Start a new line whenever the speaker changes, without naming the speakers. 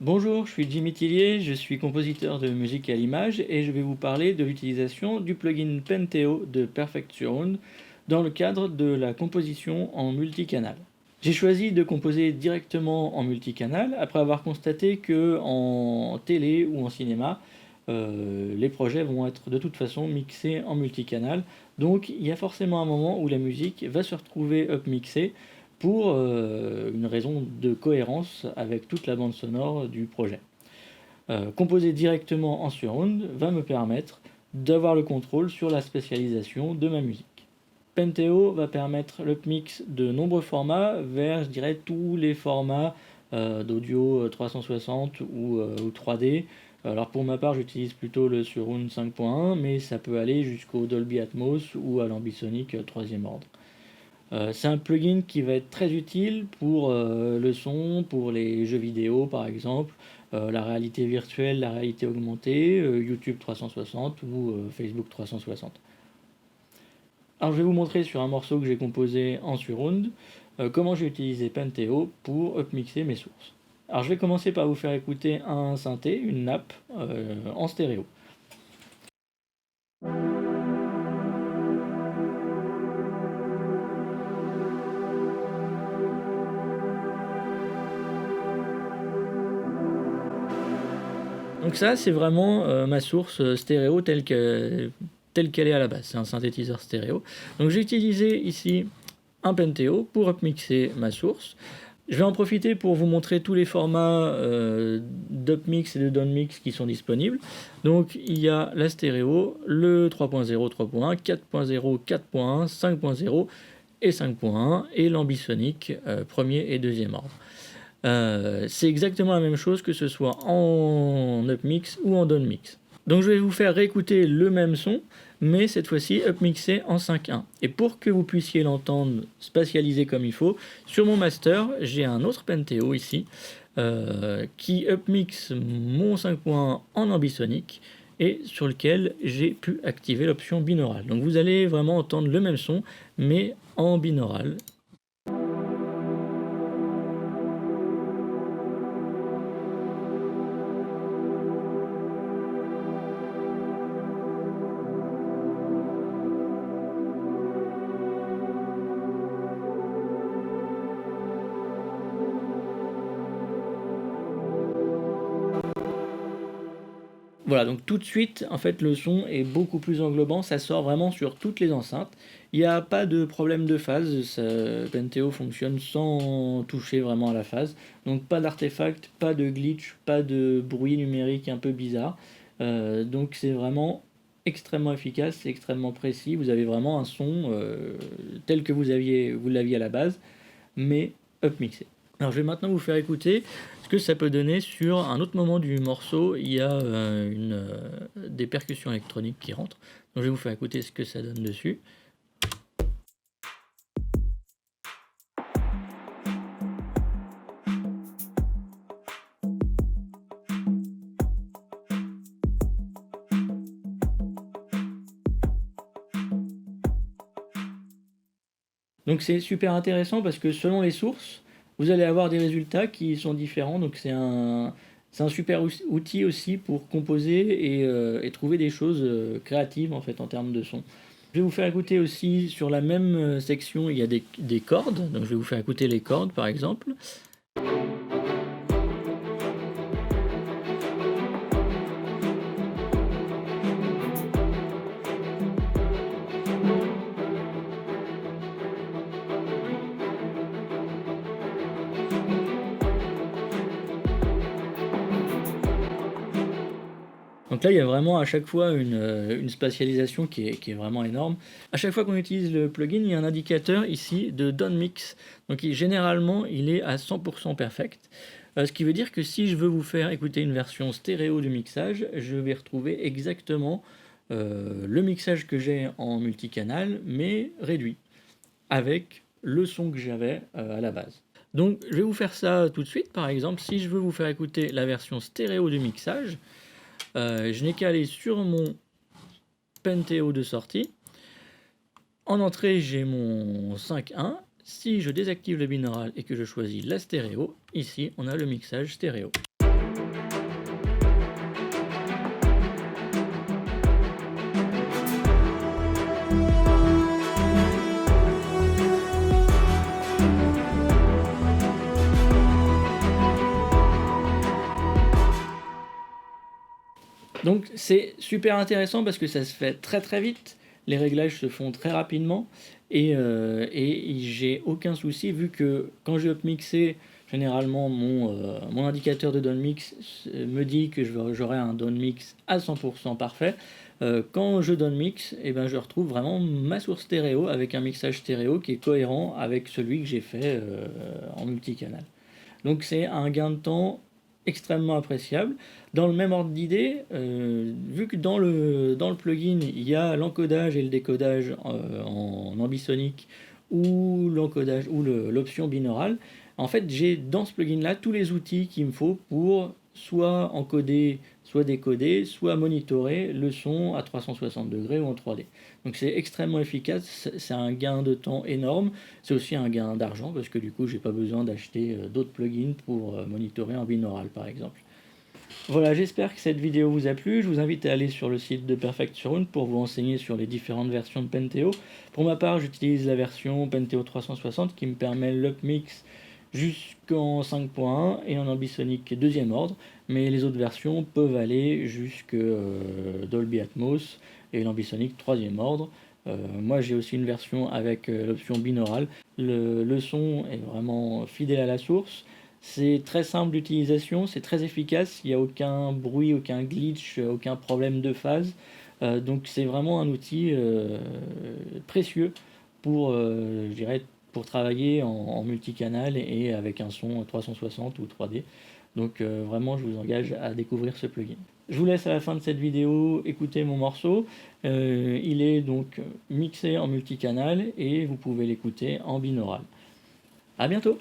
Bonjour, je suis Jimmy Tillier, je suis compositeur de musique à l'image et je vais vous parler de l'utilisation du plugin Penteo de Perfect Surround dans le cadre de la composition en multicanal. J'ai choisi de composer directement en multicanal après avoir constaté que en télé ou en cinéma, les projets vont être de toute façon mixés en multicanal. Donc il y a forcément un moment où la musique va se retrouver upmixée pour une raison de cohérence avec toute la bande sonore du projet. Composer directement en surround va me permettre d'avoir le contrôle sur la spécialisation de ma musique. Penteo va permettre l'upmix de nombreux formats vers, je dirais, tous les formats d'audio 360 ou 3D. Alors pour ma part, j'utilise plutôt le Surround 5.1, mais ça peut aller jusqu'au Dolby Atmos ou à l'Ambisonic 3e ordre. C'est un plugin qui va être très utile pour le son, pour les jeux vidéo par exemple, la réalité virtuelle, la réalité augmentée, YouTube 360 ou Facebook 360. Alors je vais vous montrer sur un morceau que j'ai composé en surround comment j'ai utilisé Penteo pour upmixer mes sources. Alors je vais commencer par vous faire écouter un synthé, une nappe en stéréo. Donc ça, c'est vraiment ma source stéréo telle qu'elle est à la base. C'est un synthétiseur stéréo. Donc j'ai utilisé ici un Penteo pour upmixer ma source. Je vais en profiter pour vous montrer tous les formats d'upmix et de downmix qui sont disponibles. Donc il y a la stéréo, le 3.0, 3.1, 4.0, 4.1, 5.0 et 5.1 et l'ambisonic premier et deuxième ordre. C'est exactement la même chose que ce soit en upmix ou en downmix. Donc je vais vous faire réécouter le même son, mais cette fois-ci upmixé en 5.1. Et pour que vous puissiez l'entendre spatialisé comme il faut, sur mon master, j'ai un autre Penteo ici, qui upmix mon 5.1 en ambisonic, et sur lequel j'ai pu activer l'option binaural. Donc vous allez vraiment entendre le même son, mais en binaural. Voilà, donc tout de suite, en fait, le son est beaucoup plus englobant, ça sort vraiment sur toutes les enceintes. Il n'y a pas de problème de phase, Penteo fonctionne sans toucher vraiment à la phase. Donc pas d'artefact, pas de glitch, pas de bruit numérique un peu bizarre. Donc c'est vraiment extrêmement efficace, c'est extrêmement précis. Vous avez vraiment un son tel que vous l'aviez à la base, mais upmixé. Alors je vais maintenant vous faire écouter ce que ça peut donner sur un autre moment du morceau. Il y a des percussions électroniques qui rentrent. Donc je vais vous faire écouter ce que ça donne dessus. Donc c'est super intéressant parce que selon les sources, vous allez avoir des résultats qui sont différents. Donc c'est un super outil aussi pour composer et trouver des choses créatives en fait en termes de son. Je vais vous faire écouter aussi sur la même section, il y a des cordes. Donc je vais vous faire écouter les cordes par exemple. Donc là, il y a vraiment à chaque fois une spatialisation qui est vraiment énorme. À chaque fois qu'on utilise le plugin, il y a un indicateur ici de downmix. Donc généralement, il est à 100% perfect. Ce qui veut dire que si je veux vous faire écouter une version stéréo du mixage, je vais retrouver exactement le mixage que j'ai en multicanal, mais réduit, avec le son que j'avais à la base. Donc je vais vous faire ça tout de suite. Par exemple, si je veux vous faire écouter la version stéréo du mixage, je n'ai qu'à aller sur mon Penteo de sortie. En entrée, j'ai mon 5.1. Si je désactive le binaural et que je choisis la stéréo, ici, on a le mixage stéréo. Donc c'est super intéressant parce que ça se fait très très vite, les réglages se font très rapidement et j'ai aucun souci vu que quand je vais mixer, généralement mon indicateur de down mix me dit que j'aurai un down mix à 100% parfait. Quand je down mix, eh ben, je retrouve vraiment ma source stéréo avec un mixage stéréo qui est cohérent avec celui que j'ai fait en multicanal. Donc c'est un gain de temps extrêmement appréciable. Dans le même ordre d'idée, vu que dans le plugin, il y a l'encodage et le décodage en ambisonique ou l'encodage ou l'option binaural, en fait j'ai dans ce plugin là tous les outils qu'il me faut pour soit encoder, soit décoder, soit monitorer le son à 360 degrés ou en 3D. Donc c'est extrêmement efficace, c'est un gain de temps énorme, c'est aussi un gain d'argent parce que du coup j'ai pas besoin d'acheter d'autres plugins pour monitorer en binaural par exemple. Voilà, j'espère que cette vidéo vous a plu. Je vous invite à aller sur le site de Perfect Surround pour vous renseigner sur les différentes versions de Penteo. Pour ma part, j'utilise la version Penteo 360 qui me permet l'upmix jusqu'en 5.1 et en ambisonique deuxième ordre, mais les autres versions peuvent aller jusque Dolby Atmos et l'ambisonique troisième ordre. Moi j'ai aussi une version avec l'option binaurale. Le son est vraiment fidèle à la source. C'est très simple d'utilisation, c'est très efficace, il n'y a aucun bruit, aucun glitch, aucun problème de phase. Donc c'est vraiment un outil précieux pour, je dirais, pour travailler en multicanal et avec un son 360 ou 3D. Donc vraiment, je vous engage à découvrir ce plugin. Je vous laisse à la fin de cette vidéo écouter mon morceau. Il est donc mixé en multicanal et vous pouvez l'écouter en binaural. A bientôt!